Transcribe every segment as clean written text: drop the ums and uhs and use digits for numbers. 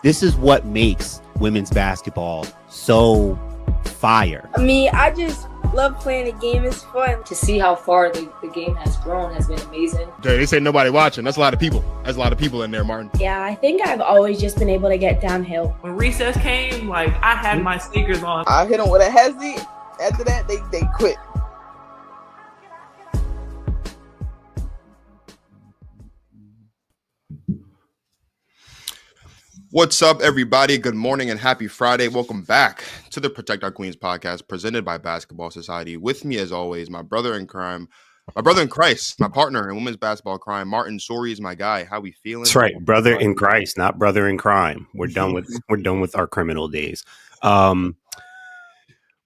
This is what makes women's basketball so fire. I mean, I just love playing the game. It's fun. To see how far the game has grown has been amazing. They say nobody watching. That's a lot of people. That's a lot of people in there, Martin. Yeah, I think I've always just been able to get downhill. When recess came, like, I had my sneakers on. I hit them with a hezzy. After that, they quit. What's up, everybody? Good morning and happy Friday. Welcome back to the Protect Our Queens podcast presented by Basketball Society. With me, as always, my brother in crime, my brother in Christ, my partner in women's basketball crime, Martin Sori is my guy. How we feeling? That's right, brother in Christ, not brother in crime. We're done with our criminal days. But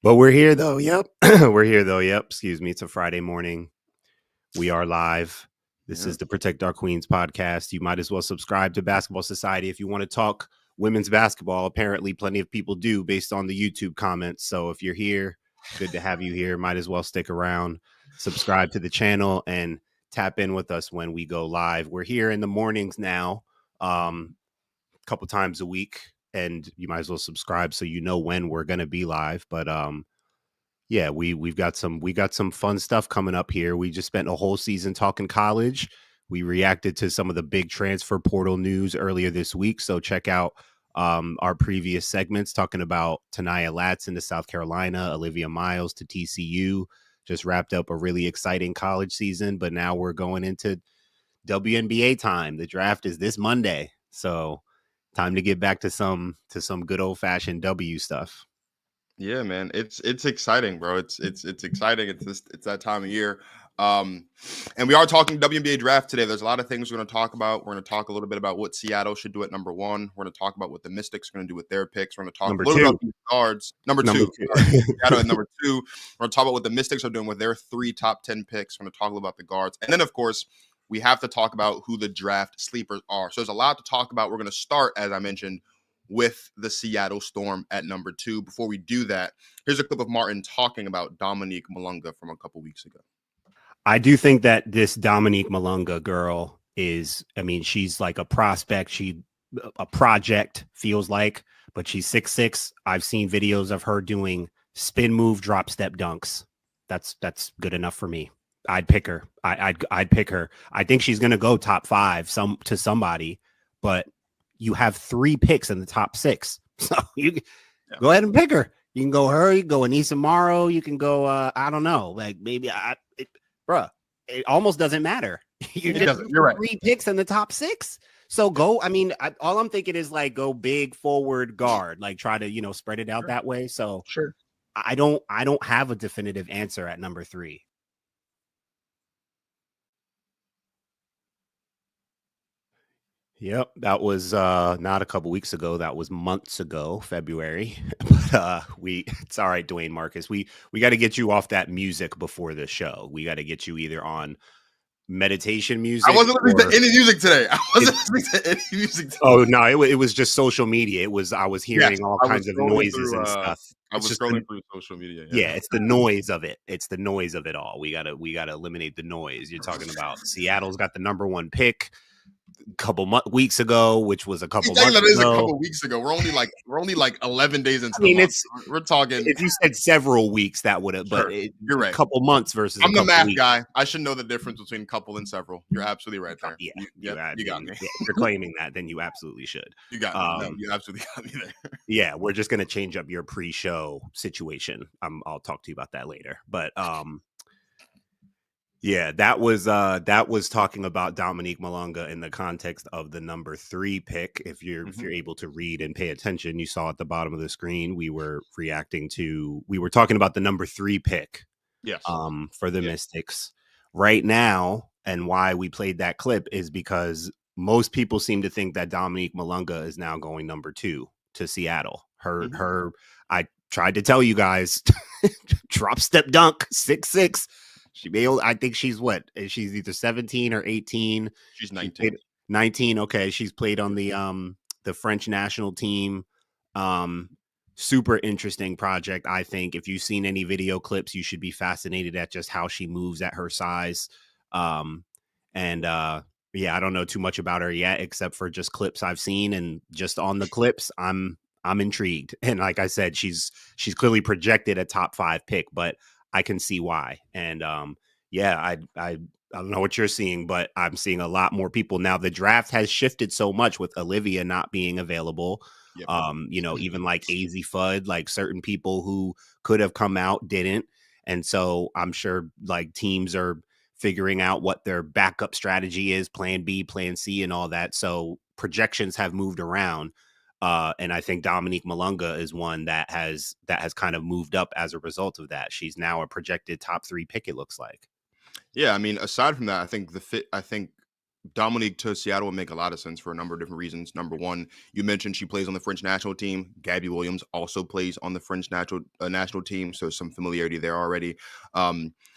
we're here though. Yep, we're here though. Yep. Excuse me. It's a Friday morning. We are live. This is the Protect Our Queens podcast. You might as well subscribe to Basketball Society if you want to talk women's basketball. Apparently, plenty of people do based on the YouTube comments. So if you're here, good to have you here. Might as well stick around, subscribe to the channel, and tap in with us when we go live. We're here in the mornings now, a couple times a week, and you might as well subscribe so you know when we're going to be live. But yeah, we got some fun stuff coming up here. We just spent a whole season talking college. We reacted to some of the big transfer portal news earlier this week. So check out our previous segments talking about Taniyah Latson to South Carolina, Olivia Miles to TCU. Just wrapped up a really exciting college season, but now we're going into WNBA time. The draft is this Monday. So time to get back to some good old fashioned W stuff. Yeah, man, it's exciting, bro. It's exciting. It's that time of year. And we are talking WNBA draft today. There's a lot of things we're going to talk about. We're going to talk a little bit about what Seattle should do at number 1. We're going to talk about what the Mystics are going to do with their picks. We're going to talk a little about the guards. Number two. Seattle at number 2. We're going to talk about what the Mystics are doing with their 3 top 10 picks. We're going to talk a little about the guards. And then, of course, we have to talk about who the draft sleepers are. So there's a lot to talk about. We're going to start, as I mentioned, with the Seattle Storm at number 2. Before we do that, here's a clip of Martin talking about Dominique Malunga from a couple weeks ago. I do think that this Dominique Malunga girl is, I mean, she's like a prospect. A project feels like, but she's 6'6". I've seen videos of her doing spin move, drop step dunks. That's good enough for me. I'd pick her. I'd pick her. I think she's going to go top 5 to somebody, but you have 3 picks in the top 6. So you go ahead and pick her. You can go her, you can go Anissa Morrow, you can go, I don't know, like maybe bruh, it almost doesn't matter. You're right. 3 picks in the top 6. So go, I mean, all I'm thinking is like go big forward guard, like try to, spread it out that way. So sure. I don't have a definitive answer at number 3. Yep, that was not a couple weeks ago. That was months ago, February. But it's all right, Dwayne Marcus. We got to get you off that music before the show. We got to get you either on meditation music. I wasn't listening to any music today. Oh no, it was just social media. I was hearing all kinds of noises and stuff. I was scrolling through social media. Yeah, it's the noise of it. It's the noise of it all. We gotta eliminate the noise. You're talking about Seattle's got the number 1 pick. Couple weeks ago, which was a couple months ago. A couple weeks ago. We're only like 11 days into. I mean, we're talking. If you said several weeks, that would have. Sure, but you're right. A couple months versus. I'm the math guy. I should know the difference between couple and several. You're absolutely right there. Yeah, you got me. If you're claiming that, then you absolutely should. You got me. No, you absolutely got me there. Yeah, we're just gonna change up your pre-show situation. I'll talk to you about that later. But yeah, that was talking about Dominique Malunga in the context of the number 3 pick. If you're able to read and pay attention, you saw at the bottom of the screen, we were talking about the number 3 pick. Yes. For the Mystics right now, and why we played that clip is because most people seem to think that Dominique Malunga is now going number 2 to Seattle. I tried to tell you guys, drop step dunk, 6'6". I think she's she's either 17 or 18. She's 19. 19. Okay. She's played on the French national team. Super interesting project. I think if you've seen any video clips, you should be fascinated at just how she moves at her size. And Yeah, I don't know too much about her yet, except for just clips I've seen, and just on the clips, I'm intrigued. And like I said, she's clearly projected a top 5 pick, but I can see why. And yeah, I don't know what you're seeing, but I'm seeing a lot more people now. The draft has shifted so much with Olivia not being available. Yep. Even like AZ Fudd, like certain people who could have come out didn't. And so I'm sure like teams are figuring out what their backup strategy is, plan B, plan C, and all that. So projections have moved around. And I think Dominique Malunga is one that has kind of moved up as a result of that. She's now a projected top 3 pick, it looks like. Yeah, I mean, aside from that, I think Dominique to Seattle would make a lot of sense for a number of different reasons. Number one, you mentioned she plays on the French national team. Gabby Williams also plays on the French national team, so some familiarity there already.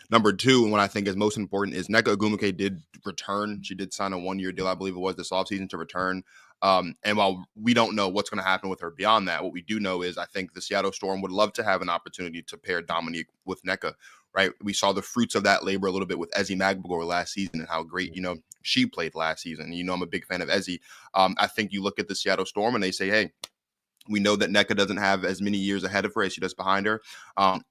Number two, and what I think is most important is Nneka Ogwumike did return. She did sign a 1-year deal, I believe it was this offseason, to return. And while we don't know what's going to happen with her beyond that, what we do know is I think the Seattle Storm would love to have an opportunity to pair Dominique with Nneka. Right, we saw the fruits of that labor a little bit with Ezi Magbagor last season and how great she played last season. I'm a big fan of Ezi. I think you look at the Seattle Storm and they say, hey, we know that Nneka doesn't have as many years ahead of her as she does behind her.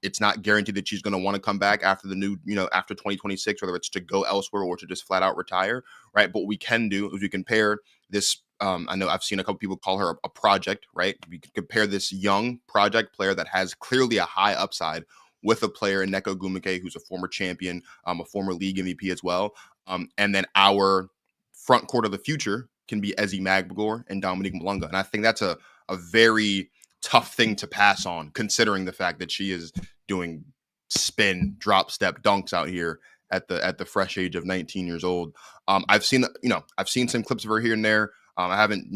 It's not guaranteed that she's going to want to come back after after 2026, whether it's to go elsewhere or to just flat out retire. Right, but what we can do is we can pair this. I know I've seen a couple people call her a project. Right, we can compare this young project player that has clearly a high upside with a player in Nneka Ogwumike, who's a former champion, a former league MVP as well. And then our front court of the future can be Ezi Magbagor and Dominique Malunga. And I think that's a very tough thing to pass on, considering the fact that she is doing spin, drop step dunks out here at the fresh age of 19 years old. I've seen some clips of her here and there. I haven't,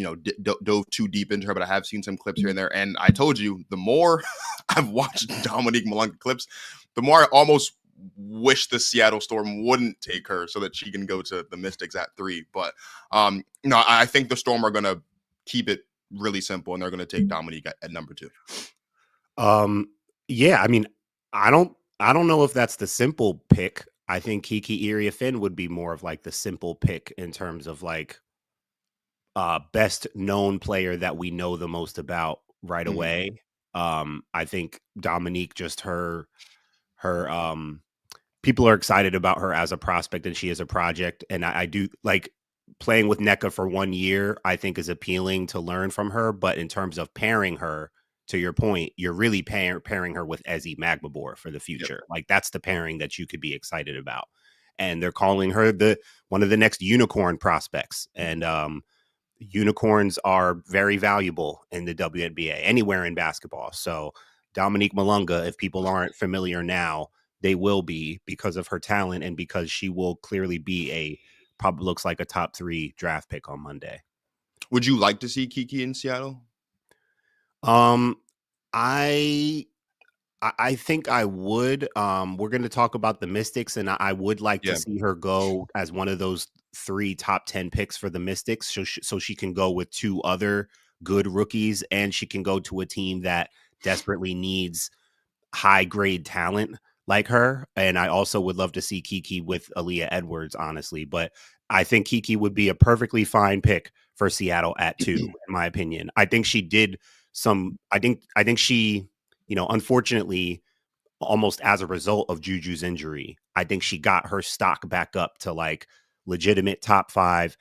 dove too deep into her, but I have seen some clips here and there. And I told you, the more I've watched Dominique Malunga clips, the more I almost wish the Seattle Storm wouldn't take her so that she can go to the Mystics at 3. But, I think the Storm are going to keep it really simple, and they're going to take Dominique at number 2. Yeah, I mean, I don't know if that's the simple pick. I think Kiki Iriafen would be more of like the simple pick in terms of like best known player that we know the most about right away. I think Dominique, just her people are excited about her as a prospect, and she is a project. And I do like playing with Nneka for 1 year, I think is appealing to learn from her. But in terms of pairing her, to your point, you're really pairing her with Ezi Magbagor for the future. Yep. Like that's the pairing that you could be excited about. And they're calling her one of the next unicorn prospects. And unicorns are very valuable in the WNBA, anywhere in basketball. So Dominique Malunga, if people aren't familiar now, they will be, because of her talent and because she will clearly be probably looks like a top 3 draft pick on Monday. Would you like to see Kiki in Seattle? I think I would. We're going to talk about the Mystics, and I would like to see her go as one of those 3 top 10 picks for the Mystics, so she can go with 2 other good rookies, and she can go to a team that desperately needs high grade talent like her. And I also would love to see Kiki with Aaliyah Edwards, honestly. But I think Kiki would be a perfectly fine pick for Seattle at 2, in my opinion. I think she did I think she, unfortunately, almost as a result of Juju's injury, I think she got her stock back up to like legitimate top 5.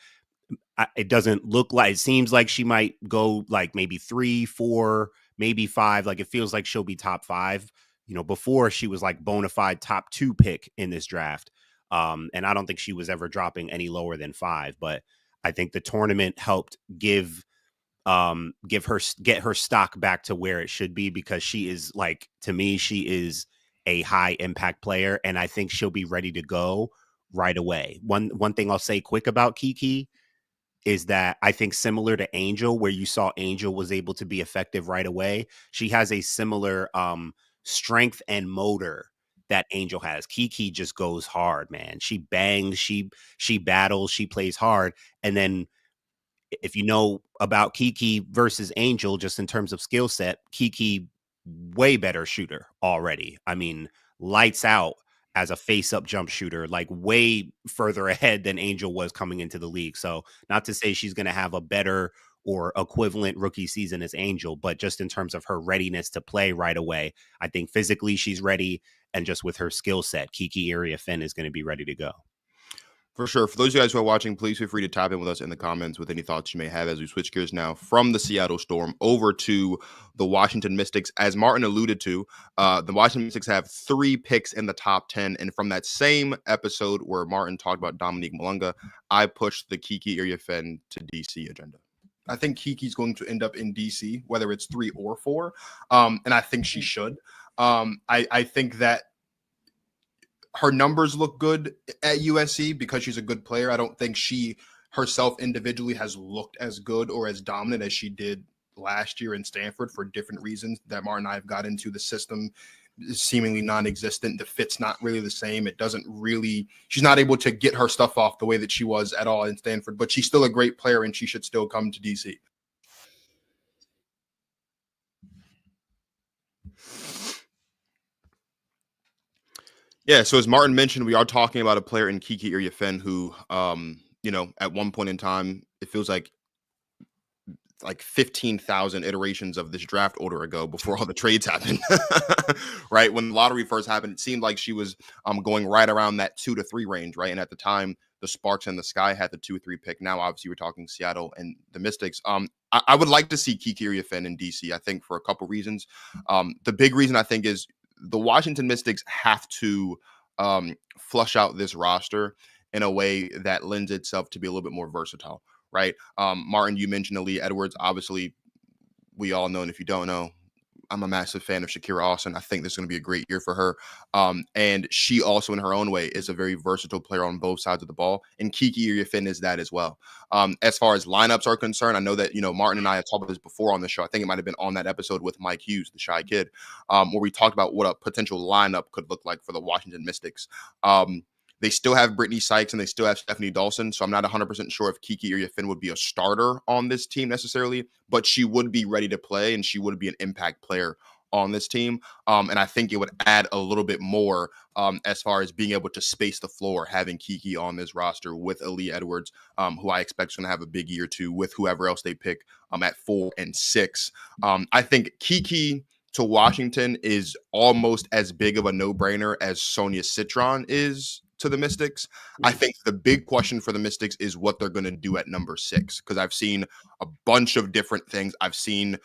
It doesn't look like, it seems like she might go like maybe 3, 4, maybe 5. Like it feels like she'll be top 5. Before she was like bona fide top 2 pick in this draft. And I don't think she was ever dropping any lower than 5, but I think the tournament helped get her stock back to where it should be, because she is, like, to me, she is a high impact player, and I think she'll be ready to go right away. One thing I'll say quick about Kiki is that I think, similar to Angel, where you saw Angel was able to be effective right away, she has a similar strength and motor that Angel has. Kiki just goes hard, man. She bangs, she battles, she plays hard. And then if you know about Kiki versus Angel, just in terms of skill set, Kiki way better shooter already. I mean, lights out as a face-up jump shooter, like way further ahead than Angel was coming into the league. So not to say she's going to have a better or equivalent rookie season as Angel, but just in terms of her readiness to play right away, I think physically she's ready. And just with her skill set, Kiki Iriafen is going to be ready to go. For sure. For those of you guys who are watching, please feel free to type in with us in the comments with any thoughts you may have as we switch gears now from the Seattle Storm over to the Washington Mystics. As Martin alluded to, the Washington Mystics have 3 picks in the top 10. And from that same episode where Martin talked about Dominique Malunga, I pushed the Kiki Iriafen to DC agenda. I think Kiki's going to end up in DC, whether it's 3 or 4. And I think she should. I think that her numbers look good at USC because she's a good player. I don't think she herself individually has looked as good or as dominant as she did last year in Stanford for different reasons that Martin and I have got into. The system is seemingly non-existent. The fit's not really the same. It doesn't really, she's not able to get her stuff off the way that she was at all in Stanford, but she's still a great player and she should still come to DC. Yeah, so as Martin mentioned, we are talking about a player in Kiki Iriafen who, at one point in time, it feels like 15,000 iterations of this draft order ago before all the trades happened, right? When the lottery first happened, it seemed like she was going right around that 2 to 3 range, right? And at the time, the Sparks and the Sky had the 2-3 pick. Now, obviously, we're talking Seattle and the Mystics. I would like to see Kiki Iriafen in DC, I think, for a couple reasons. The big reason, I think, is the Washington Mystics have to flush out this roster in a way that lends itself to be a little bit more versatile, right? Martin, you mentioned Aaliyah Edwards. Obviously, we all know, and if you don't know, I'm a massive fan of Shakira Austin. I think this is going to be a great year for her. And she also, in her own way, is a very versatile player on both sides of the ball. And Kiki Iriafen is that as well. As far as lineups are concerned, I know that, Martin and I have talked about this before on the show. I think it might have been on that episode with Mike Hughes, the shy kid, where we talked about what a potential lineup could look like for the Washington Mystics. They still have Brittany Sykes and they still have Stephanie Dawson. So I'm not 100% sure if Kiki Iriafen would be a starter on this team necessarily, but she would be ready to play and she would be an impact player on this team. And I think it would add a little bit more as far as being able to space the floor, having Kiki on this roster with Aaliyah Edwards, who I expect is going to have a big year too with whoever else they pick at 4 and 6. I think Kiki to Washington is almost as big of a no-brainer as Sonia Citron is to the Mystics. I think the big question for the Mystics is what they're going to do at number 6, because I've seen a bunch of different things. I've seen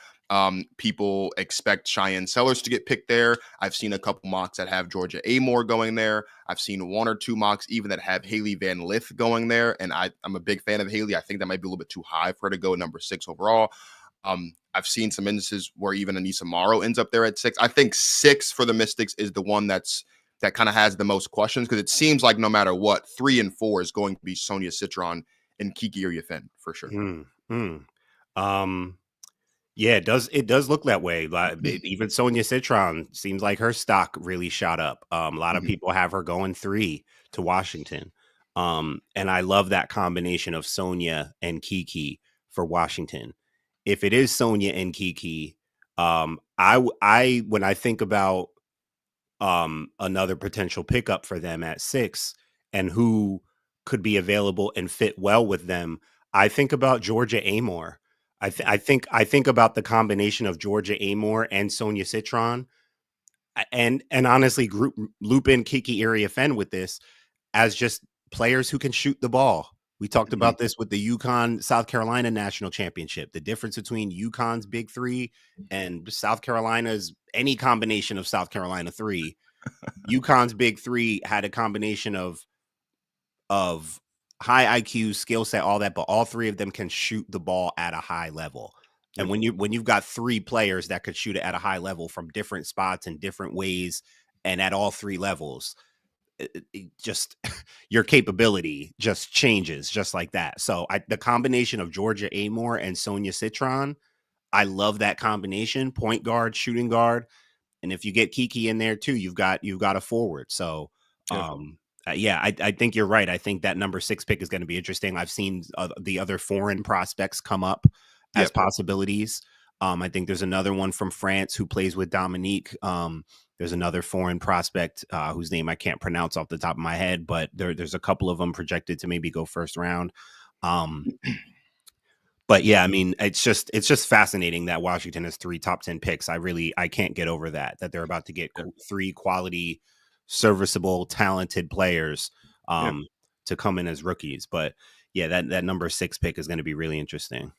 people expect Cheyenne Sellers to get picked there. I've seen a couple mocks that have Georgia Amore going there. I've seen 1 or 2 mocks even that have Haley Van Lith going there, and I'm a big fan of Haley. I think that might be a little bit too high for her to go number 6 overall. I've seen some instances where even Anissa Morrow ends up there at 6. I think 6 for the Mystics is the one that kind of has the most questions, because it seems like no matter what, 3 and 4 is going to be Sonia Citron and Kiki Iriafen for sure. Yeah, it does look that way. Like, even Sonia Citron seems like her stock really shot up. A lot of people have her going 3 to Washington. And I love that combination of Sonia and Kiki for Washington. If it is Sonia and Kiki, when I think about another potential pickup for them at 6 and who could be available and fit well with them, I think about Georgia Amore. I think about the combination of Georgia Amore and Sonia Citron, and honestly loop in Kiki Iriafen with this as just players who can shoot the ball. We talked about this with the UConn South Carolina national championship. The difference between UConn's big 3 and South Carolina's any combination of South Carolina 3. UConn's big 3 had a combination of high IQ, skill set, all that, but all 3 of them can shoot the ball at a high level. And when you've got 3 players that could shoot it at a high level from different spots in different ways and at all 3 levels, it just your capability just changes just like that. So the combination of Georgia Amore and Sonia Citron, I love that combination. Point guard, shooting guard, and if you get Kiki in there too, you've got a forward. So I think you're right. I think that number 6 pick is going to be interesting. I've seen the other foreign prospects come up as possibilities. I think there's another one from France who plays with Dominique. There's another foreign prospect whose name I can't pronounce off the top of my head, but there's a couple of them projected to maybe go first round. But yeah, I mean, it's just fascinating that Washington has 3 top 10 picks. I can't get over that they're about to get 3 quality, serviceable, talented players to come in as rookies. But yeah, that number 6 pick is going to be really interesting.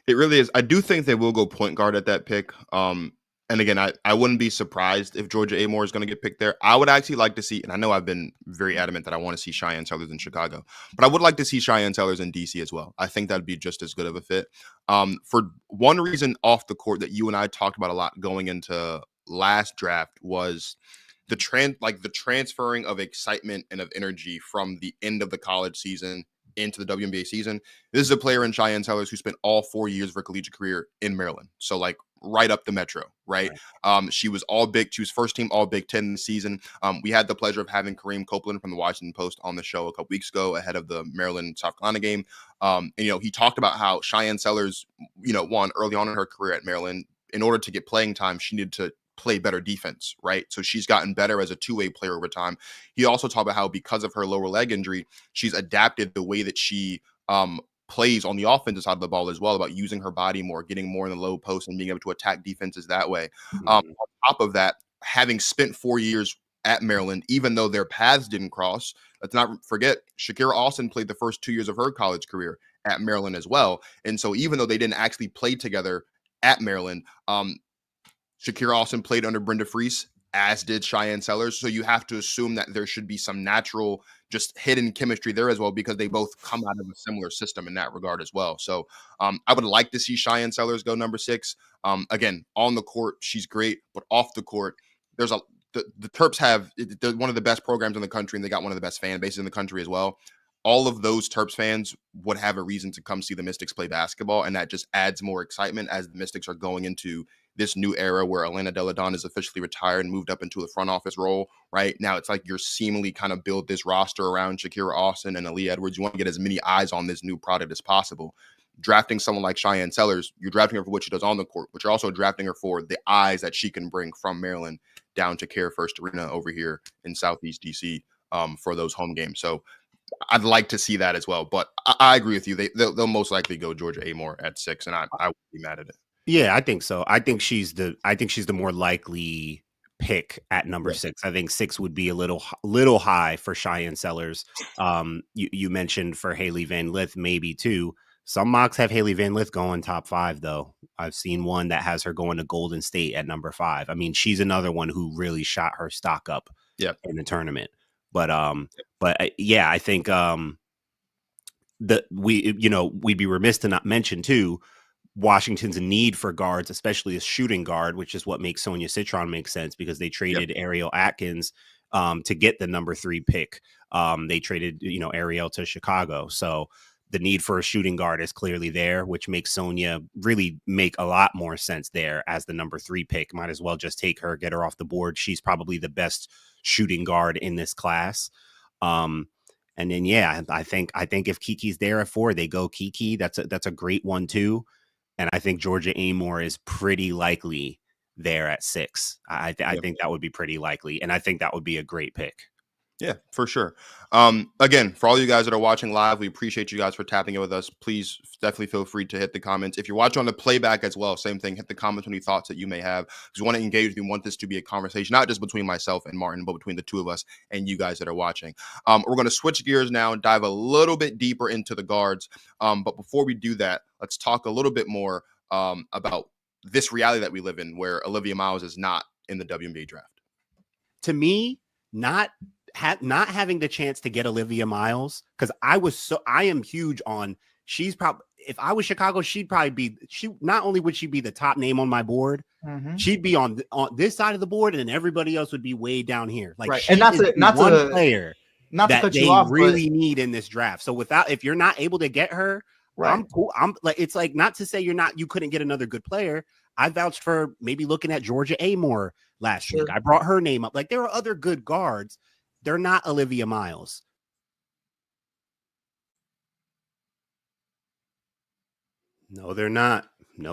It really is. I do think they will go point guard at that pick. And again, I wouldn't be surprised if Georgia Amore is going to get picked there. I would actually like to see, and I know I've been very adamant that I want to see Cheyenne Sellers in Chicago, but I would like to see Cheyenne Sellers in DC as well. I think that'd be just as good of a fit. For one reason off the court that you and I talked about a lot going into last draft was the transferring of excitement and of energy from the end of the college season into the WNBA season. This is a player in Cheyenne Sellers who spent all 4 years of her collegiate career in Maryland. So like right up the metro, right? She was first team all Big Ten this season. We had the pleasure of having Kareem Copeland from the Washington Post on the show a couple weeks ago ahead of the Maryland South Carolina game. And, he talked about how Cheyenne Sellers, won early on in her career at Maryland. In order to get playing time, she needed to play better defense, right? So she's gotten better as a two-way player over time. He also talked about how because of her lower leg injury, she's adapted the way that she plays on the offensive side of the ball as well, about using her body more, getting more in the low post and being able to attack defenses that way. On top of that, having spent 4 years at Maryland, even though their paths didn't cross, let's not forget, Shakira Austin played the first 2 years of her college career at Maryland as well. And so even though they didn't actually play together at Maryland, Shakira Austin played under Brenda Freese, as did Cheyenne Sellers. So you have to assume that there should be some natural, just hidden chemistry there as well, because they both come out of a similar system in that regard as well. So I would like to see Cheyenne Sellers go number 6. Again, on the court, she's great, but off the court, the Terps they're one of the best programs in the country, and they got one of the best fan bases in the country as well. All of those Terps fans would have a reason to come see the Mystics play basketball, and that just adds more excitement as the Mystics are going into this new era where Elena Delle Donne is officially retired and moved up into the front office role. Right now, it's like you're seemingly kind of build this roster around Shakira Austin and Aaliyah Edwards. You want to get as many eyes on this new product as possible. Drafting someone like Cheyenne Sellers, you're drafting her for what she does on the court, but you're also drafting her for the eyes that she can bring from Maryland down to Care First Arena over here in Southeast DC for those home games. So I'd like to see that as well, but I agree with you. They'll most likely go Georgia Amore at 6, and I wouldn't be mad at it. Yeah, I think so. I think she's the more likely pick at number 6. I think 6 would be a little high for Cheyenne Sellers. You mentioned for Haley Van Lith, maybe too. Some mocks have Haley Van Lith going top 5, though. I've seen one that has her going to Golden State at number 5. I mean, she's another one who really shot her stock up in the tournament. But yeah, I think we'd be remiss to not mention too Washington's need for guards, especially a shooting guard, which is what makes Sonia Citron make sense, because they traded Ariel Atkins to get the number 3 pick. They traded Ariel to Chicago, so the need for a shooting guard is clearly there, which makes Sonia really make a lot more sense there as the number 3 pick. Might as well just take her, get her off the board. She's probably the best shooting guard in this class. And then I think if Kiki's there at 4, they go Kiki. That's a great one too. And I think Georgia Amore is pretty likely there at 6. I think that would be pretty likely, and I think that would be a great pick. Yeah, for sure. Again, for all you guys that are watching live, we appreciate you guys for tapping in with us. Please definitely feel free to hit the comments. If you're watching on the playback as well, same thing. Hit the comments with any thoughts that you may have, because we want to engage with you. We want this to be a conversation, not just between myself and Martin, but between the two of us and you guys that are watching. We're going to switch gears now and dive a little bit deeper into the guards. But before we do that, let's talk a little bit more about this reality that we live in, where Olivia Miles is not in the WNBA draft. To me, not having the chance to get Olivia Miles, because I am huge on, she's probably, if I was Chicago, she'd probably be, not only would she be the top name on my board, she'd be on this side of the board, and then everybody else would be way down here. Like, right. And not to player not that to cut they you off, really need in this draft. So if you're not able to get her, right. I'm cool. I'm like, it's like, not to say you couldn't get another good player. I vouched for maybe looking at Georgia Amore last week. I brought her name up. Like, there are other good guards. They're not Olivia Miles. No, they're not. They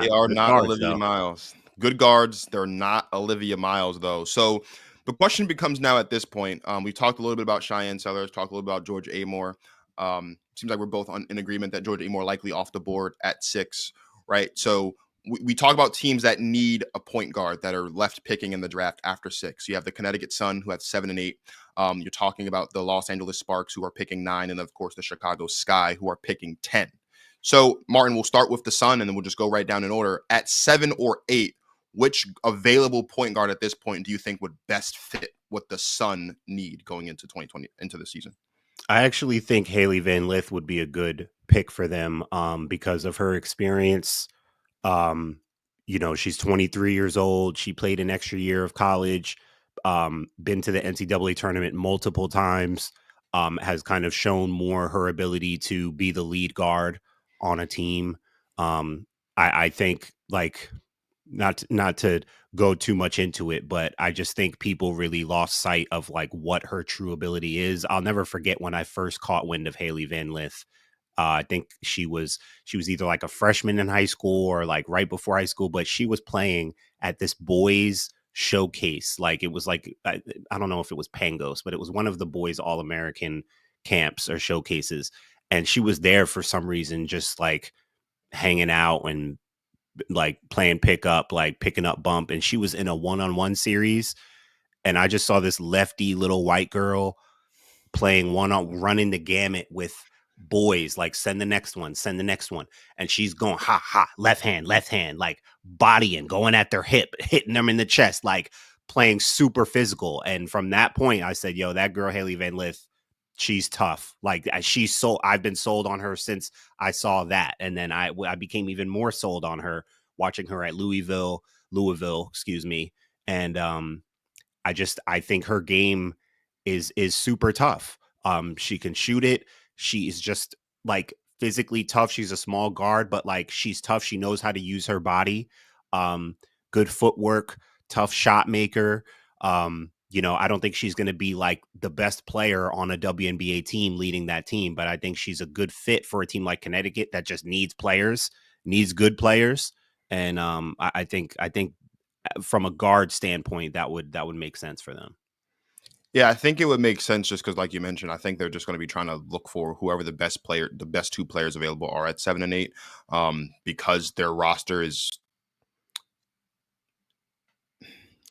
are not Olivia Miles. Good guards. They're not Olivia Miles, though. So the question becomes now at this point. We talked a little bit about Cheyenne Sellers, talked a little bit about George Amore. Seems like we're both in agreement that George Amore likely off the board at 6, right? So we talk about teams that need a point guard that are left picking in the draft after 6. You have the Connecticut Sun, who have 7 and 8. You're talking about the Los Angeles Sparks, who are picking 9, and of course the Chicago Sky, who are picking 10. So Martin, we'll start with the Sun, and then we'll just go right down in order. At 7 or 8, which available point guard at this point do you think would best fit what the Sun need going into 2020 into the season? I actually think Haley Van Lith would be a good pick for them because of her experience. She's 23 years old. She played an extra year of college, been to the NCAA tournament multiple times, has kind of shown more her ability to be the lead guard on a team. I think not to go too much into it, but I just think people really lost sight of like what her true ability is. I'll never forget when I first caught wind of Haley Van Lith. I think she was either like a freshman in high school or like right before high school, but she was playing at this boys showcase. Like it was like, I don't know if it was Pangos, but it was one of the boys All-American camps or showcases. And she was there for some reason, just like hanging out and like playing pickup, like picking up bump. And she was in a one-on-one series. And I just saw this lefty little white girl playing running the gamut with boys, like send the next one. And she's going, left hand, like bodying, going at their hip, hitting them in the chest, like playing super physical. And from that point, I said, yo, that girl, Haley Van Lith, she's tough. Like I've been sold on her since I saw that. And then I became even more sold on her watching her at Louisville, excuse me. And I think her game is super tough. She can shoot it. She is just like physically tough. She's a small guard, but like she's tough. She knows how to use her body. Good footwork, tough shot maker. I don't think she's going to be like the best player on a WNBA team leading that team, but I think she's a good fit for a team like Connecticut that just needs good players. And I think from a guard standpoint, that would make sense for them. Yeah, I think it would make sense just because, like you mentioned, I think they're just going to be trying to look for whoever the best 2 players available are at 7 and 8, because their roster is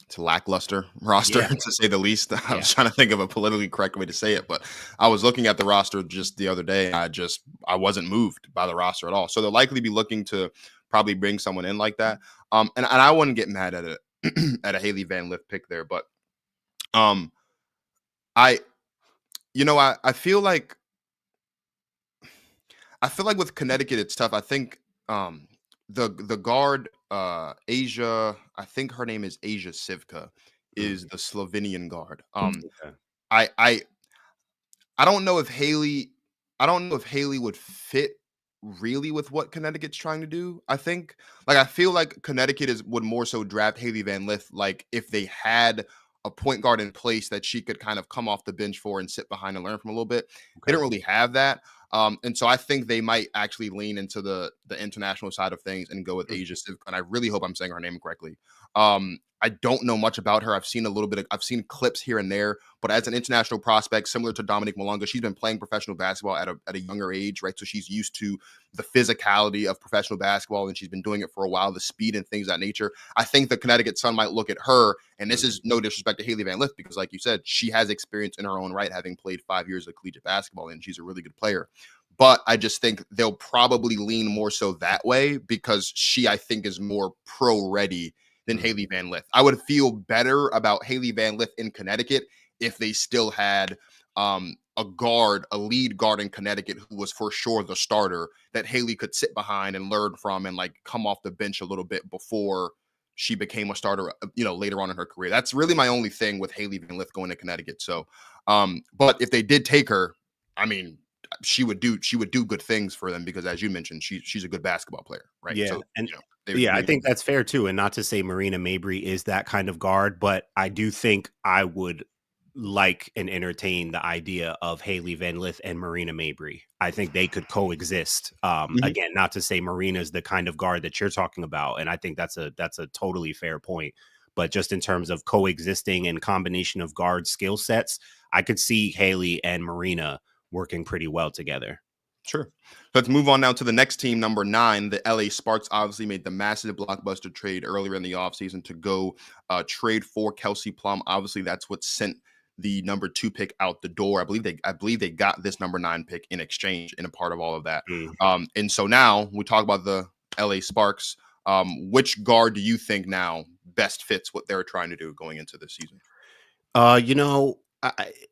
it's a lackluster roster, to say the least. I was trying to think of a politically correct way to say it, but I was looking at the roster just the other day. I wasn't moved by the roster at all. So they'll likely be looking to probably bring someone in like that. And I wouldn't get mad at it at a Haley Van Lith pick there, but I feel like with Connecticut it's tough. I think the guard Asia, I think her name is Asia Sivka, is the Slovenian guard. Okay. I don't know if Haley would fit really with what Connecticut's trying to do. I feel like Connecticut would more so draft Haley Van Lith like if they had a point guard in place that she could kind of come off the bench for and sit behind and learn from a little bit. Okay. They don't really have that. And so I think they might actually lean into the international side of things and go with Asia Sivka. And I really hope I'm saying her name correctly. I don't know much about her. I've seen I've seen clips here and there, but as an international prospect, similar to Dominique Malonga, she's been playing professional basketball at a younger age, right? So she's used to the physicality of professional basketball, and she's been doing it for a while, the speed and things of that nature. I think the Connecticut Sun might look at her, and this is no disrespect to Haley Van Lith, because like you said, she has experience in her own right, having played 5 years of collegiate basketball, and she's a really good player. But I just think they'll probably lean more so that way because she, I think, is more pro-ready than Haley Van Lith. I would feel better about Haley Van Lith in Connecticut if they still had a lead guard in Connecticut who was for sure the starter that Haley could sit behind and learn from and like come off the bench a little bit before she became a starter, later on in her career. That's really my only thing with Haley Van Lith going to Connecticut. So, but if they did take her, I mean, she would do good things for them because, as you mentioned, she's a good basketball player, right? Yeah, so, and I think that's fair too. And not to say Marina Mabry is that kind of guard, but I do think I would like and entertain the idea of Haley Van Lith and Marina Mabry. I think they could coexist. Again, not to say Marina's the kind of guard that you're talking about, and I think that's a totally fair point. But just in terms of coexisting and combination of guard skill sets, I could see Haley and Marina working pretty well together. Sure. Let's move on now to the next team, number 9. The LA Sparks obviously made the massive blockbuster trade earlier in the offseason to go trade for Kelsey Plum. Obviously, that's what sent the number 2 pick out the door. I believe they got this number 9 pick in exchange in a part of all of that. And so now we talk about the LA Sparks. Which guard do you think now best fits what they're trying to do going into this season?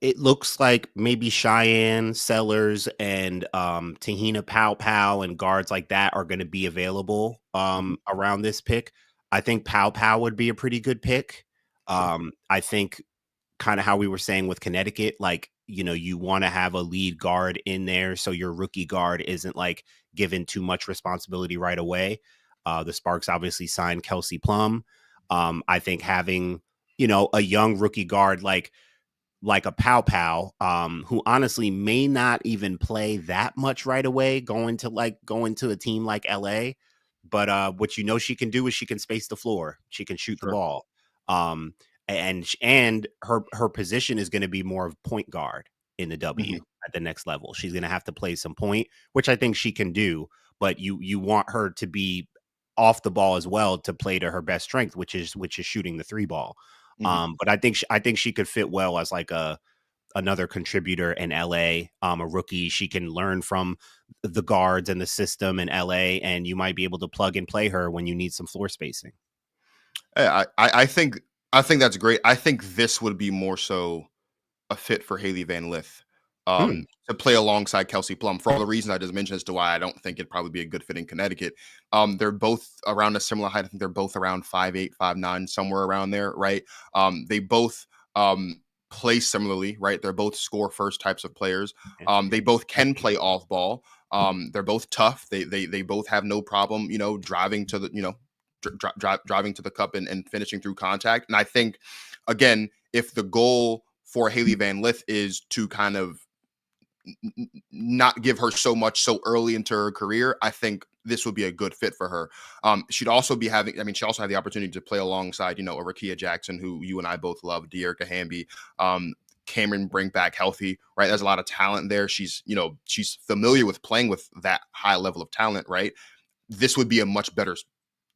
It looks like maybe Cheyenne Sellers and Tahina Pow and guards like that are going to be available around this pick. I think Pow would be a pretty good pick. I think kind of how we were saying with Connecticut, like, you want to have a lead guard in there so your rookie guard isn't like given too much responsibility right away. The Sparks obviously signed Kelsey Plum. I think having, a young rookie guard like a Pow, who honestly may not even play that much right away going to a team like LA. But what she can do is she can space the floor. She can shoot the ball. And her position is going to be more of point guard in the W at the next level. She's going to have to play some point, which I think she can do. But you want her to be off the ball as well to play to her best strength, which is shooting the 3 ball. But I think she could fit well as like another contributor in LA, a rookie. She can learn from the guards and the system in LA, and you might be able to plug and play her when you need some floor spacing. I think that's great. I think this would be more so a fit for Haley Van Lith to play alongside Kelsey Plum for all the reasons I just mentioned as to why I don't think it'd probably be a good fit in Connecticut. They're both around a similar height. I think they're both around 5'8", 5'9", somewhere around there, right? They both play similarly, right? They're both score first types of players. They both can play off ball. They're both tough. They both have no problem, driving to the, driving to the cup and finishing through contact. And I think, again, if the goal for Haley Van Lith is to kind of not give her so much so early into her career, I think this would be a good fit for her. She'd also be she also had the opportunity to play alongside, a Rakia Jackson, who you and I both love, De'Erica Hamby, Cameron Brink back healthy, right? There's a lot of talent there. She's familiar with playing with that high level of talent, right? This would be a much better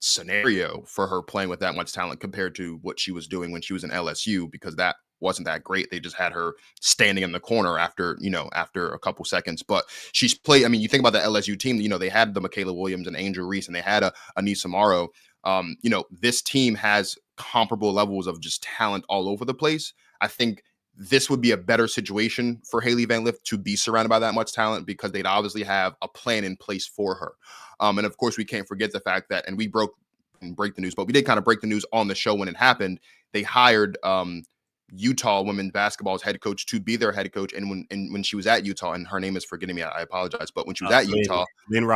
scenario for her playing with that much talent compared to what she was doing when she was in LSU, because that wasn't that great. They just had her standing in the corner after a couple seconds. But she's played. I mean, you think about the LSU team, they had the Michaela Williams and Angel Reese, and they had a Anissa Morrow. This team has comparable levels of just talent all over the place. I think this would be a better situation for Haley Van Lith to be surrounded by that much talent, because they'd obviously have a plan in place for her. And of course, we can't forget the fact that, and we break the news, but we did kind of break the news on the show when it happened. They hired Utah women's basketball's head coach to be their head coach. And when she was at Utah, and her name is forgetting me, I apologize, but when she was at Utah, Lynn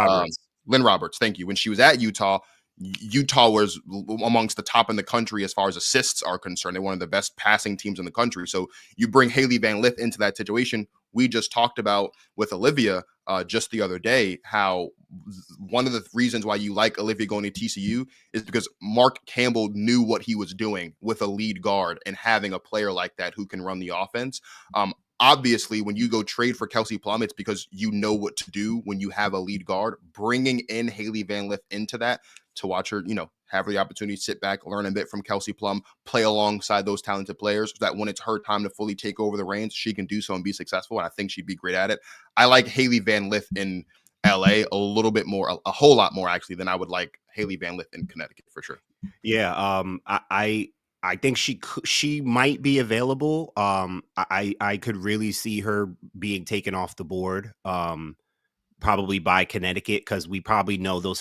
Roberts, thank you. When she was at Utah was amongst the top in the country as far as assists are concerned. They're one of the best passing teams in the country. So you bring Haley Van Lith into that situation. We just talked about with Olivia just the other day how one of the reasons why you like Olivia going to TCU is because Mark Campbell knew what he was doing with a lead guard and having a player like that who can run the offense. Obviously, when you go trade for Kelsey Plum, it's because you know what to do when you have a lead guard. Bringing in Haley Van Lith into that to watch her, have the opportunity to sit back, learn a bit from Kelsey Plum, play alongside those talented players, so that when it's her time to fully take over the reins, she can do so and be successful. And I think she'd be great at it. I like Haley Van Lith in LA a little bit more, a whole lot more actually, than I would like Haley Van Lith in Connecticut for sure. Yeah. I think she might be available. I could really see her being taken off the board. Probably by Connecticut, because we probably know those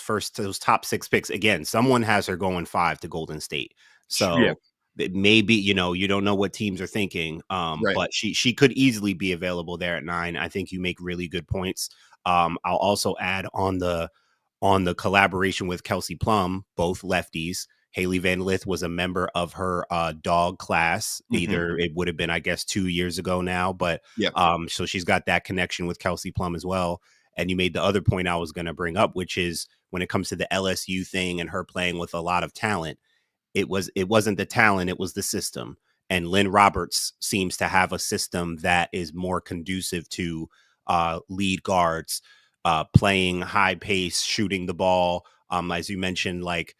top 6 picks. Again, someone has her going 5 to Golden State. So maybe, you don't know what teams are thinking. Right. But she could easily be available there at 9. I think you make really good points. I'll also add on the collaboration with Kelsey Plum, both lefties. Haley Van Lith was a member of her dog class. Either it would have been, I guess, 2 years ago now, but Yeah. so she's got that connection with Kelsey Plum as well. And you made the other point I was going to bring up, which is when it comes to the LSU thing and her playing with a lot of talent, it wasn't the talent, it was the system. And Lynn Roberts seems to have a system that is more conducive to lead guards playing high pace, shooting the ball. As you mentioned, like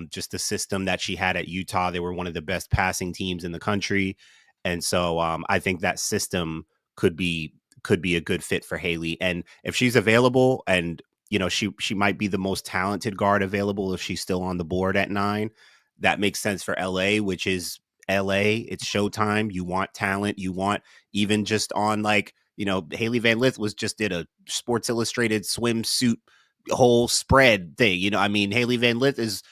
just the system that she had at Utah, they were one of the best passing teams in the country, and so I think that system could be a good fit for Haley. And if she's available, and she might be the most talented guard available if she's still on the board at 9. That makes sense for LA, which is LA. It's showtime. You want talent. You want, even just on like, Haley Van Lith did a Sports Illustrated swimsuit whole spread thing. I mean, Haley Van Lith is,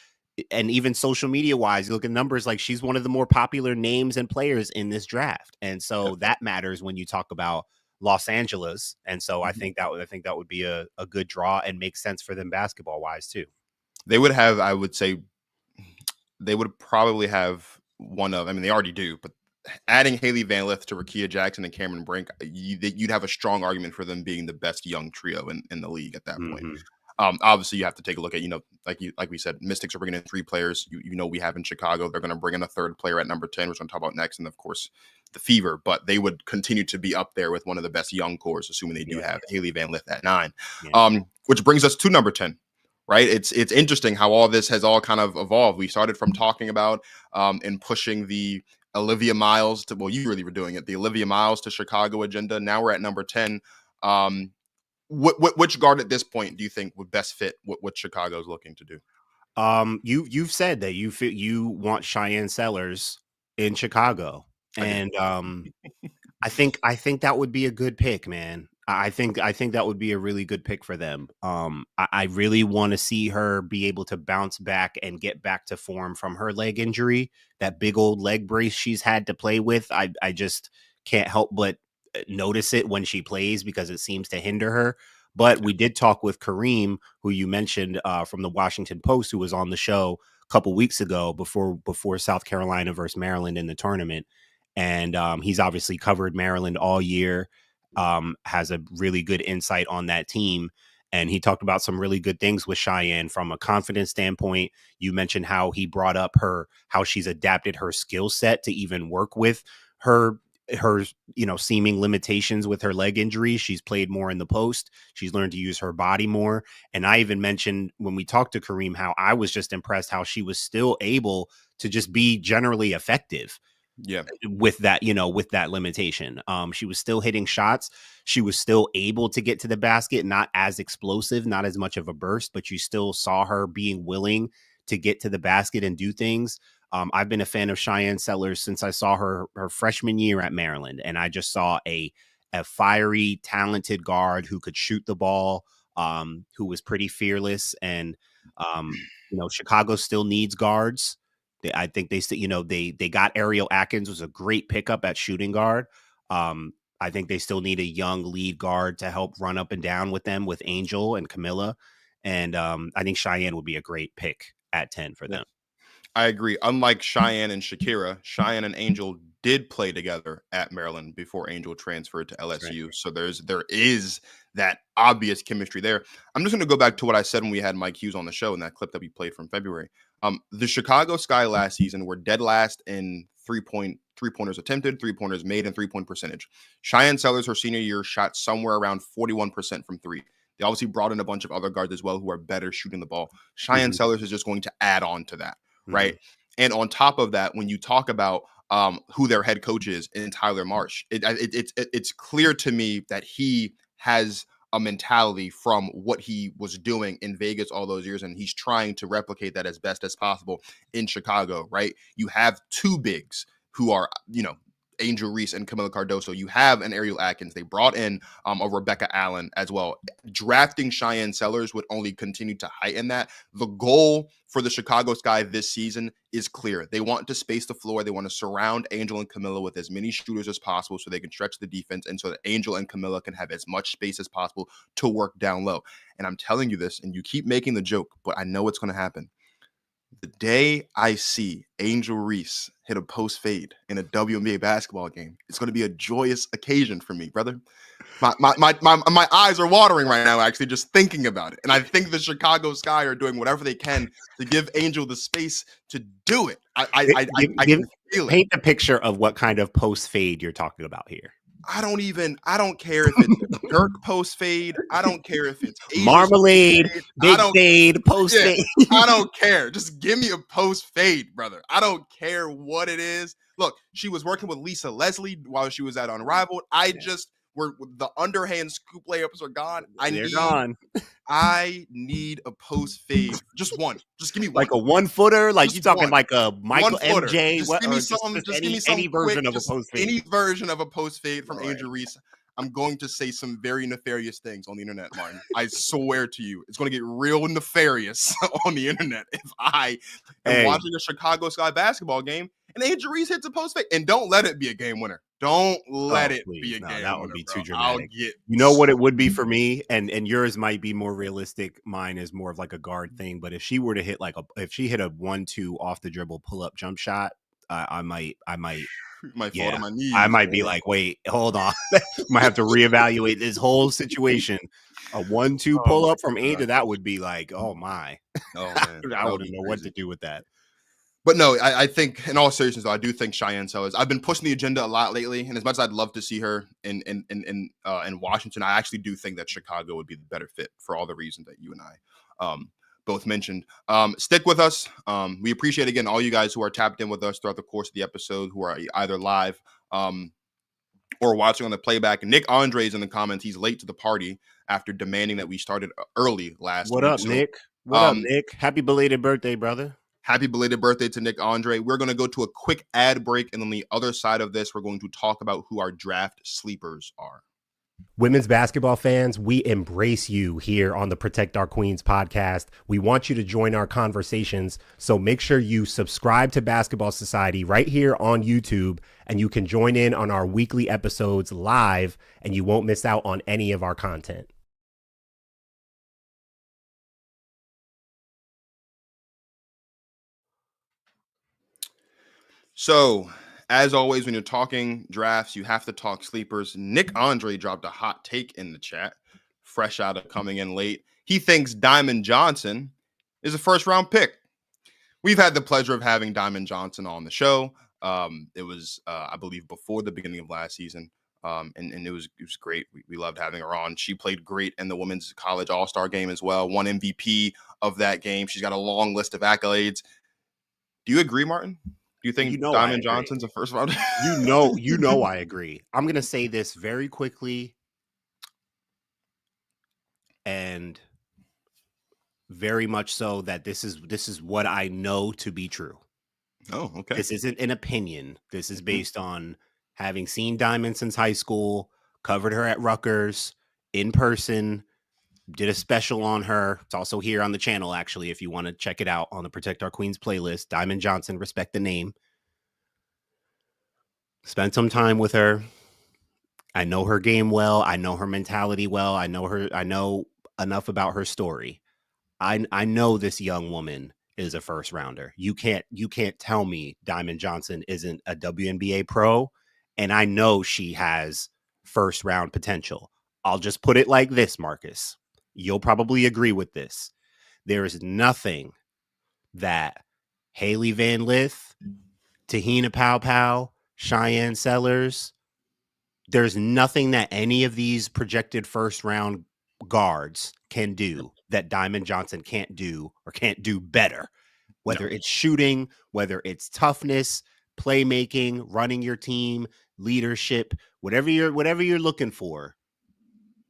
and even social media wise, you look at numbers, like she's one of the more popular names and players in this draft. And so that matters when you talk about Los Angeles. And so I think that would be a good draw and make sense for them basketball wise too. They would have, I would say, they would probably have one of, I mean, they already do, but adding Haley Van Lith to Rakia Jackson and Cameron Brink, you'd have a strong argument for them being the best young trio in the league at that point. Obviously, you have to take a look at, like we said, Mystics are bringing in 3 players. We have in Chicago. They're going to bring in a 3rd player at number 10, which I'm going to talk about next. And of course, the Fever. But they would continue to be up there with one of the best young cores, assuming they do have Haley Van Lith at 9. Which brings us to number 10. Right. It's interesting how all this has all kind of evolved. We started from talking about and pushing the Olivia Miles to, well, you really were doing it, the Olivia Miles to Chicago agenda. Now we're at number 10. Which guard at this point do you think would best fit what Chicago's looking to do? You've said that you want Cheyenne Sellers in Chicago, and I think that would be a good pick, man. I think that would be a really good pick for them. I really want to see her be able to bounce back and get back to form from her leg injury, that big old leg brace she's had to play with. I just can't help but notice it when she plays because it seems to hinder her. But we did talk with Kareem, who you mentioned from the Washington Post, who was on the show a couple weeks ago before South Carolina versus Maryland in the tournament. And he's obviously covered Maryland all year, has a really good insight on that team. And he talked about some really good things with Cheyenne from a confidence standpoint. You mentioned how he brought up how she's adapted her skill set to even work with her seeming limitations with her leg injury. She's played more in the post. She's learned to use her body more. And I even mentioned when we talked to Kareem how I was just impressed how she was still able to just be generally effective. Yeah. With that limitation. She was still hitting shots. She was still able to get to the basket, not as explosive, not as much of a burst, but you still saw her being willing to get to the basket and do things. I've been a fan of Cheyenne Sellers since I saw her freshman year at Maryland, and I just saw a fiery, talented guard who could shoot the ball, who was pretty fearless. And Chicago still needs guards. I think they still, they got Ariel Atkins, was a great pickup at shooting guard. I think they still need a young lead guard to help run up and down with them, with Angel and Camilla. And I think Cheyenne would be a great pick at 10 for them. I agree. Unlike Cheyenne and Shakira, Cheyenne and Angel did play together at Maryland before Angel transferred to LSU. Right. So there is that obvious chemistry there. I'm just going to go back to what I said when we had Mike Hughes on the show in that clip that we played from February. The Chicago Sky last season were dead last in three-pointers attempted, 3-pointers made, and 3-point percentage. Cheyenne Sellers, her senior year, shot somewhere around 41% from 3. They obviously brought in a bunch of other guards as well who are better shooting the ball. Cheyenne Sellers is just going to add on to that. Right. And on top of that, when you talk about who their head coach is in Tyler Marsh, it's clear to me that he has a mentality from what he was doing in Vegas all those years, and he's trying to replicate that as best as possible in Chicago. Right. You have 2 bigs who are, Angel Reese and Camila Cardoso. You have an Ariel Atkins. They brought in a Rebecca Allen as well. Drafting Cheyenne Sellers would only continue to heighten that. The goal for the Chicago Sky this season is clear. They want to space the floor. They want to surround Angel and Camilla with as many shooters as possible so they can stretch the defense and so that Angel and Camilla can have as much space as possible to work down low. And I'm telling you this, and you keep making the joke, but I know it's going to happen. The day I see Angel Reese hit a post fade in a WNBA basketball game, it's going to be a joyous occasion for me, brother. My eyes are watering right now, actually, just thinking about it. And I think the Chicago Sky are doing whatever they can to give Angel the space to do it. I can feel it. Paint the picture of what kind of post fade you're talking about here. I don't care if it's a Dirk post fade. I don't care if it's Asia's Marmalade, big fade, post fade. I don't care. Just give me a post fade, brother. I don't care what it is. Look, she was working with Lisa Leslie while she was at Unrivaled. The underhand scoop layups are gone. They're gone. I need a post fade. Just one. Just give me one. Like a 1 footer? Like you talking one. like a Michael MJ? Just give me something. Just give me some any version of a post fade. Any version of a post fade from Angel Reese. I'm going to say some very nefarious things on the internet, Martin. I swear to you, it's going to get real nefarious on the internet if I am watching a Chicago Sky basketball game and Angel Reese hits a post fade. And don't let it be a game winner. Don't let it be a game winner. That would be bro. too dramatic. You know what it would be for me, and yours might be more realistic. Mine is more of like a guard thing. But if she were to hit if she hit a 1-2 off the dribble pull up jump shot, I might fall to my knees. I might be like, wait, hold on. Might have to reevaluate this whole situation. A 1-2 pull up from Angel, that would be like, oh my. Oh man. I wouldn't know what to do with that. But no, I think in all seriousness, though, I do think Cheyenne Sellers. I've been pushing the agenda a lot lately, and as much as I'd love to see her in Washington, I actually do think that Chicago would be the better fit for all the reasons that you and I both mentioned. Stick with us. We appreciate, again, all you guys who are tapped in with us throughout the course of the episode, who are either live or watching on the playback. Nick Andre's in the comments. He's late to the party after demanding that we started early last week. What up, Nick? What up, Nick? Happy belated birthday, brother. Happy belated birthday to Nick Andre. We're going to go to a quick ad break, and on the other side of this, we're going to talk about who our draft sleepers are. Women's basketball fans, we embrace you here on the Protect Our Queens podcast. We want you to join our conversations, so make sure you subscribe to Basketball Society right here on YouTube, and you can join in on our weekly episodes live, and you won't miss out on any of our content. So, as always, when you're talking drafts, you have to talk sleepers. Nick Andre dropped a hot take in the chat, fresh out of coming in late. He thinks Diamond Johnson is a first-round pick. We've had the pleasure of having Diamond Johnson on the show. It was, I believe, before the beginning of last season, and it was great. We loved having her on. She played great in the Women's College All-Star game as well, won MVP of that game. She's got a long list of accolades. Do you agree, Martin? Do you think Diamond Johnson's a first round? You know I agree. I'm going to say this very quickly and very much so that this is what I know to be true. Oh, okay. This isn't an opinion. This is based on having seen Diamond since high school, covered her at Rutgers in person, did a special on her. It's also here on the channel, actually, if you want to check it out on the Protect Our Queens playlist. Diamond Johnson, respect the name. Spent some time with her. I know her game well. I know her mentality well. I know enough about her story. I know this young woman is a first rounder. You can't tell me Diamond Johnson isn't a WNBA pro, and I know she has first round potential. I'll just put it like this, Marcus. You'll probably agree with this. There is nothing that Haley Van Lith, Tahina Pow, Cheyenne Sellers, there's nothing that any of these projected first round guards can do that Diamond Johnson can't do or can't do better. Whether it's shooting, whether it's toughness, playmaking, running your team, leadership, whatever you're looking for,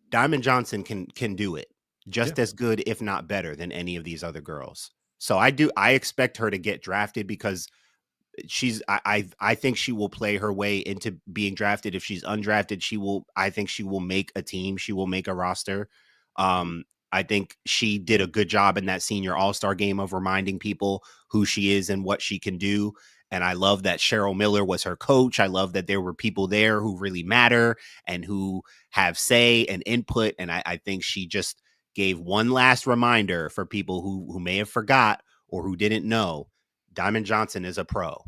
Diamond Johnson can do it just as good, if not better, than any of these other girls. So I expect her to get drafted because I think she will play her way into being drafted. If she's undrafted, I think she will make a team. She will make a roster. I think she did a good job in that senior all-star game of reminding people who she is and what she can do. And I love that Cheryl Miller was her coach. I love that there were people there who really matter and who have say and input. And I think she just gave one last reminder for people who may have forgot or who didn't know, Diamond Johnson is a pro.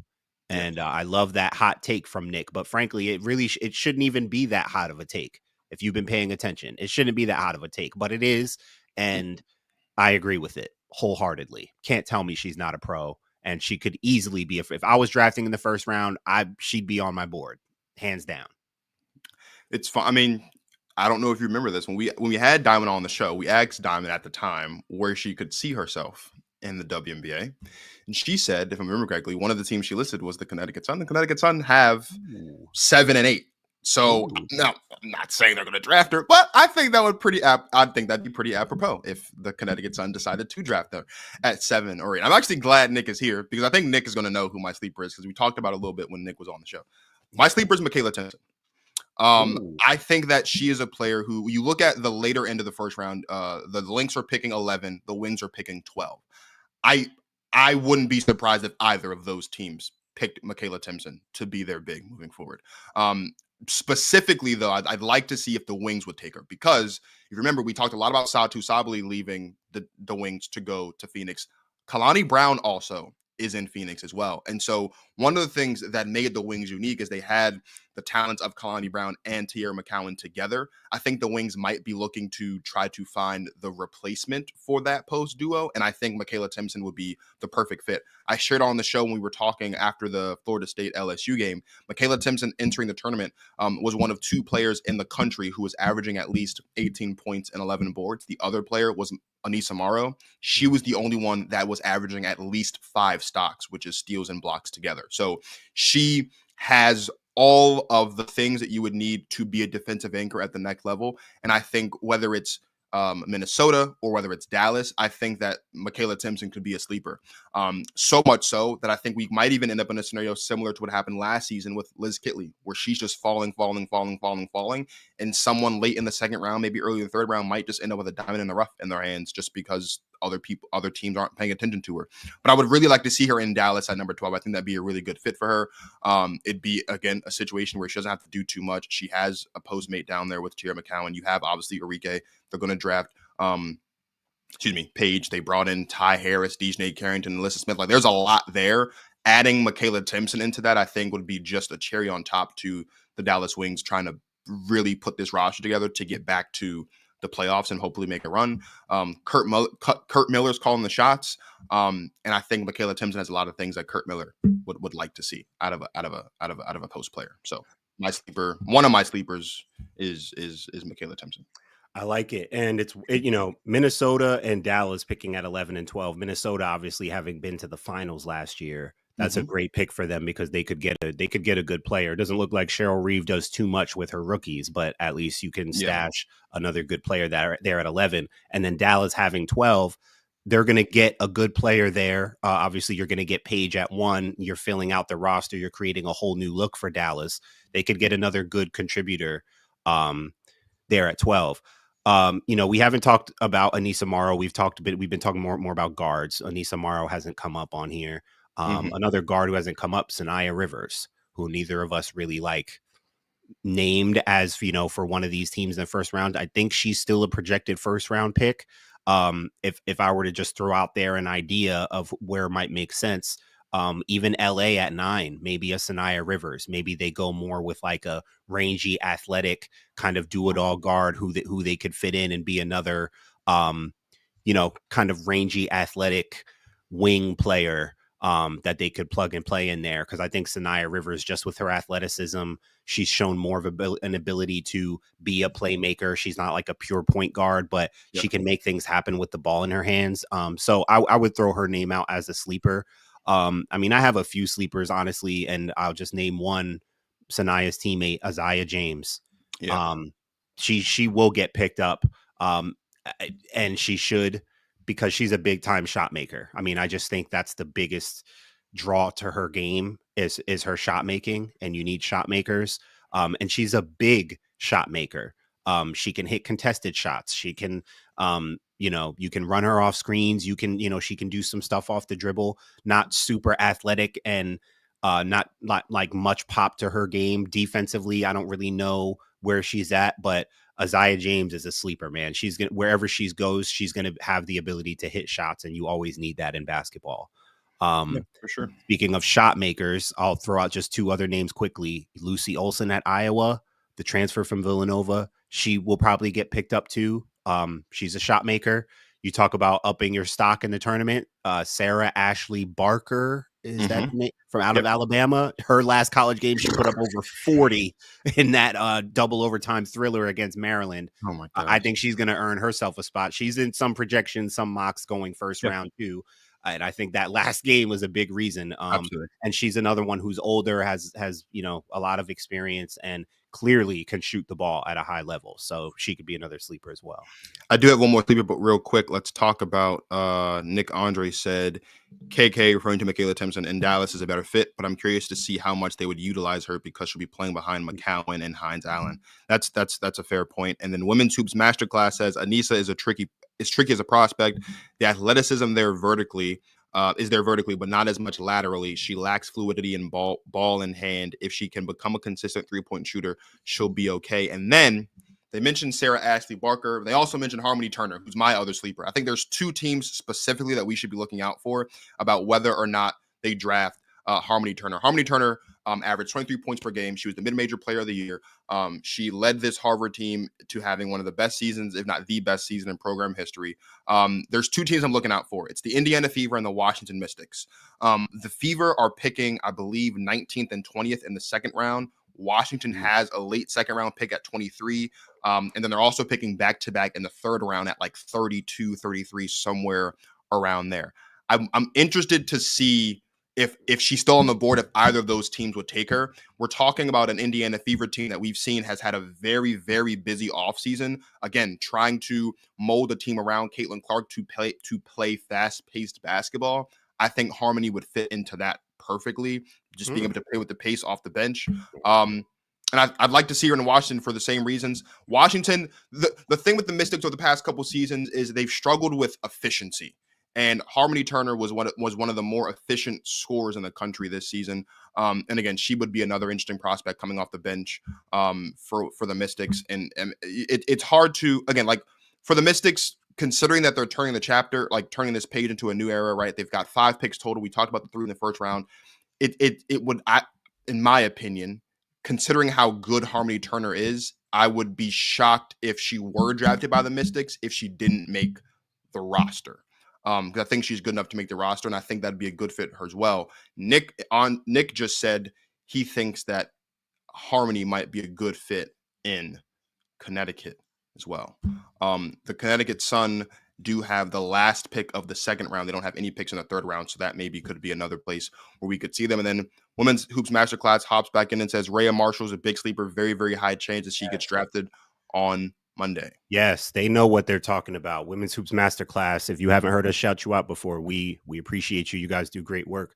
And I love that hot take from Nick. But frankly, it really it shouldn't even be that hot of a take. If you've been paying attention, it shouldn't be that hot of a take, but it is. And I agree with it wholeheartedly. Can't tell me she's not a pro. And she could easily be, if I was drafting in the first round, she'd be on my board, hands down. It's fun. I mean, I don't know if you remember this. When we had Diamond on the show, we asked Diamond at the time where she could see herself in the WNBA. And she said, if I remember correctly, one of the teams she listed was the Connecticut Sun. The Connecticut Sun have 7 and 8. So now I'm not saying they're going to draft her, but I think that would I think that'd be pretty apropos if the Connecticut Sun decided to draft her at 7 or 8. I'm actually glad Nick is here because I think Nick is going to know who my sleeper is because we talked about it a little bit when Nick was on the show. My sleeper is Michaela Timpson. I think that she is a player who, you look at the later end of the first round, the Lynx are picking 11, the Wings are picking 12. I wouldn't be surprised if either of those teams picked Michaela Timpson to be their big moving forward. Specifically, though, I'd like to see if the Wings would take her because if you remember, we talked a lot about Satu Sabali leaving the Wings to go to Phoenix. Kalani Brown also is in Phoenix as well. And so one of the things that made the Wings unique is they had the talents of Kalani Brown and Tierra McCowan together. I think the Wings might be looking to try to find the replacement for that post duo. And I think Michaela Timpson would be the perfect fit. I shared on the show when we were talking after the Florida State LSU game, Michaela Timpson entering the tournament was one of 2 players in the country who was averaging at least 18 points and 11 boards. The other player was Anissa Morrow. She was the only one that was averaging at least 5 stocks, which is steals and blocks together. So she has all of the things that you would need to be a defensive anchor at the next level. And I think whether it's Minnesota or whether it's Dallas, I think that Michaela Timpson could be a sleeper. So much so that I think we might even end up in a scenario similar to what happened last season with Liz Kitley, where she's just falling. And someone late in the second round, maybe early in the third round, might just end up with a diamond in the rough in their hands just because other teams aren't paying attention to her. But I would really like to see her in Dallas at number 12. I think that'd be a really good fit for her. It'd be, again, a situation where she doesn't have to do too much. She has a postmate down there with Tierra McCowan. You have, obviously, Enrique. They're going to draft, Paige. They brought in Ty Harris, Dejanay Carrington, and Alyssa Smith. Like, there's a lot there. Adding Michaela Timpson into that, I think, would be just a cherry on top to the Dallas Wings trying to really put this roster together to get back to the playoffs and hopefully make a run. Kurt Miller's calling the shots, and I think Michaela Timpson has a lot of things that Kurt Miller would like to see out of a post player. So one of my sleepers is Michaela Timpson. I like it. And it's Minnesota and Dallas picking at 11 and 12. Minnesota obviously having been to the finals last year. That's a great pick for them because they could get a good player. It doesn't look like Cheryl Reeve does too much with her rookies, but at least you can stash another good player there at 11. And then Dallas having 12, they're going to get a good player there. Obviously, you're going to get Paige at 1. You're filling out the roster. You're creating a whole new look for Dallas. They could get another good contributor there at 12. We haven't talked about Anissa Morrow. We've been talking more about guards. Anissa Morrow hasn't come up on here. Another guard who hasn't come up, Sanaya Rivers, who neither of us really named as, for one of these teams in the first round. I think she's still a projected first round pick. If I were to just throw out there an idea of where it might make sense, even LA at 9, maybe a Sanaya Rivers, maybe they go more with like a rangy, athletic kind of do-it-all guard who they could fit in and be another, kind of rangy, athletic wing player that they could plug and play in there. Because I think Sanaya Rivers, just with her athleticism, she's shown more of an ability to be a playmaker. She's not like a pure point guard, but she can make things happen with the ball in her hands. So I would throw her name out as a sleeper. I have a few sleepers, honestly, and I'll just name one. Sanaya's teammate, Isaiah James. She will get picked up, and she should, because she's a big time shot maker. I just think that's the biggest draw to her game is her shot making, and you need shot makers. And she's a big shot maker. She can hit contested shots. She can, you can run her off screens. You can, she can do some stuff off the dribble, not super athletic and not like much pop to her game defensively. I don't really know where she's at, but Isaiah James is a sleeper, man. She's gonna wherever she goes, she's gonna have the ability to hit shots, and you always need that in basketball. Yeah, for sure. Speaking of shot makers, I'll throw out just 2 other names quickly. Lucy Olson at Iowa, the transfer from Villanova. She will probably get picked up too. She's a shot maker. You talk about upping your stock in the tournament. Sarah Ashley Barker is that the name from out of Alabama. Her last college game, she put up over 40 in that double overtime thriller against Maryland. Oh my God. I think she's going to earn herself a spot. She's in some projections, some mocks going first round too. And I think that last game was a big reason. Absolutely. And she's another one who's older, has a lot of experience, and clearly can shoot the ball at a high level. So she could be another sleeper as well. I do have one more sleeper, but real quick, let's talk about Nick Andre said KK, referring to Michaela Timpson, in Dallas is a better fit, but I'm curious to see how much they would utilize her because she'll be playing behind McCowan and Hines Allen. That's a fair point. And then Women's Hoops Masterclass says Anissa is tricky as a prospect. The athleticism there vertically is there vertically, but not as much laterally. She lacks fluidity in ball in hand. If she can become a consistent 3-point shooter, she'll be okay. And then they mentioned Sarah Ashley Barker. They also mentioned Harmony Turner, who's my other sleeper. I think there's 2 teams specifically that we should be looking out for about whether or not they draft Harmony Turner. Harmony Turner averaged 23 points per game. She was the mid-major player of the year. She led this Harvard team to having one of the best seasons, if not the best season in program history. There's 2 teams I'm looking out for. It's the Indiana Fever and the Washington Mystics. The Fever are picking, I believe, 19th and 20th in the second round. Washington has a late second round pick at 23. And then they're also picking back-to-back in the third round at like 32, 33, somewhere around there. I'm interested to see if she's still on the board, if either of those teams would take her. We're talking about an Indiana Fever team that we've seen has had a very, very busy offseason. Again, trying to mold the team around Caitlin Clark to play fast-paced basketball. I think Harmony would fit into that perfectly, just being able to play with the pace off the bench. And I'd like to see her in Washington for the same reasons. Washington, the thing with the Mystics over the past couple seasons is they've struggled with efficiency. And Harmony Turner was one of the more efficient scorers in the country this season. And again, she would be another interesting prospect coming off the bench for the Mystics. And it's hard to, again, like for the Mystics, considering that they're turning the chapter, like turning this page into a new era, right? They've got 5 picks total. We talked about the 3 in the first round. It would, in my opinion, considering how good Harmony Turner is, I would be shocked if she were drafted by the Mystics if she didn't make the roster. Because I think she's good enough to make the roster, and I think that'd be a good fit for her as well. Nick just said he thinks that Harmony might be a good fit in Connecticut as well. The Connecticut Sun do have the last pick of the second round. They don't have any picks in the third round, so that maybe could be another place where we could see them. And then Women's Hoops Masterclass hops back in and says Rhea Marshall is a big sleeper, very, very high chance that she gets drafted on Monday. Yes, they know what they're talking about. Women's Hoops Masterclass. If you haven't heard us shout you out before, we appreciate you. You guys do great work.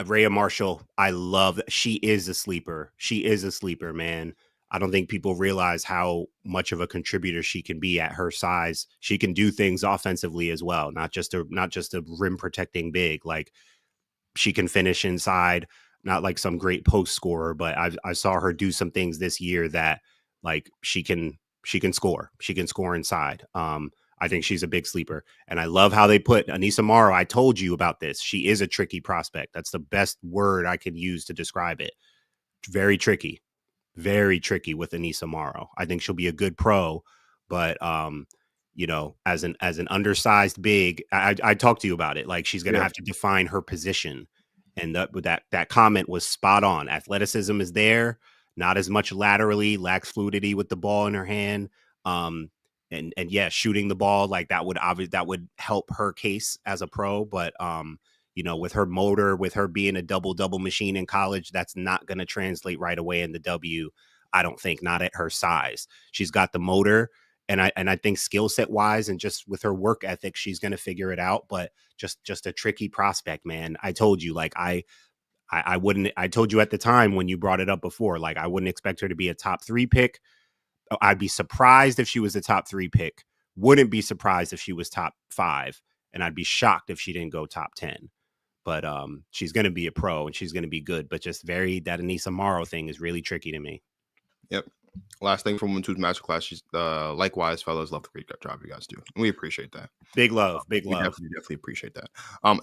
Rhea Marshall, I love. She is a sleeper. She is a sleeper, man. I don't think people realize how much of a contributor she can be at her size. She can do things offensively as well, not just a rim protecting big. Like she can finish inside, not like some great post scorer, but I saw her do some things this year that like she can score. She can score inside. I think she's a big sleeper. And I love how they put Anissa Morrow. I told you about this. She is a tricky prospect. That's the best word I could use to describe it. Very tricky with Anissa Morrow. I think she'll be a good pro, but as an undersized big, I talked to you about it. Like she's going to have to define her position. And that comment was spot on. Athleticism is there. Not as much laterally, lacks fluidity with the ball in her hand. And yeah, shooting the ball like that would help her case as a pro. But with her motor, with her being a double machine in college, that's not going to translate right away in the W. I don't think, not at her size. She's got the motor, and I think skill set wise and just with her work ethic, she's going to figure it out. But just a tricky prospect, man. I told you, like I wouldn't. I told you at the time when you brought it up before, like I wouldn't expect her to be a top 3 pick. I'd be surprised if she was a top 3 pick. Wouldn't be surprised if she was top 5, and I'd be shocked if she didn't go top 10. But she's going to be a pro and she's going to be good. But just that Anissa Morrow thing is really tricky to me. Yep. Last thing from Women's Hoops Masterclass, she's likewise, fellas, love the great job you guys do. And we appreciate that. Big love, big We love. definitely appreciate that.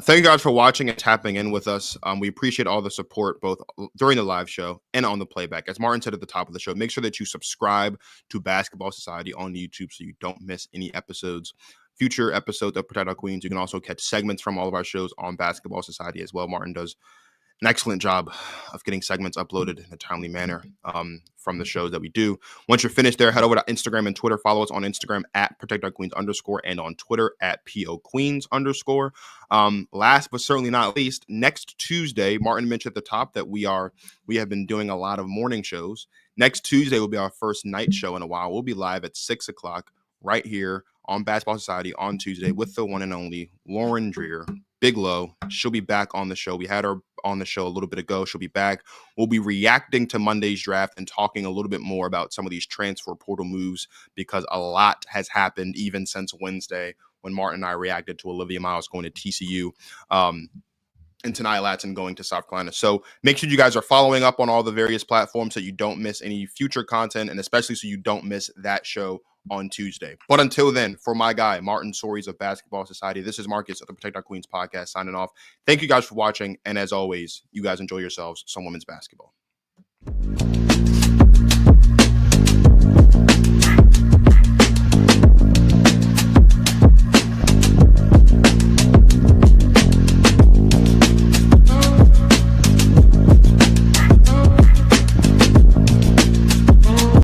Thank you guys for watching and tapping in with us. We appreciate all the support both during the live show and on the playback. As Martin said at the top of the show, make sure that you subscribe to Basketball Society on YouTube so you don't miss any episodes. Future episodes of Protect Our Queens. You can also catch segments from all of our shows on Basketball Society as well. Martin does an excellent job of getting segments uploaded in a timely manner from the shows that we do. Once you're finished there, head over to Instagram and Twitter. Follow us on Instagram at @ProtectOurQueens_ and on Twitter at @POQueens_. Last but certainly not least, next Tuesday, Martin mentioned at the top that we have been doing a lot of morning shows. Next Tuesday will be our first night show in a while. We'll be live at 6 o'clock right here on Basketball Society on Tuesday with the one and only Lauren Dreer. Big Low. She'll be back on the show. We had her on the show a little bit ago. She'll be back. We'll be reacting to Monday's draft and talking a little bit more about some of these transfer portal moves because a lot has happened even since Wednesday when Martin and I reacted to Olivia Miles going to TCU. And Tanai Latson going to South Carolina. So make sure you guys are following up on all the various platforms so you don't miss any future content, and especially so you don't miss that show on Tuesday. But until then, for my guy, Martin Sories of Basketball Society, this is Marcus of the Protect Our Queens podcast signing off. Thank you guys for watching. And as always, you guys enjoy yourselves some women's basketball.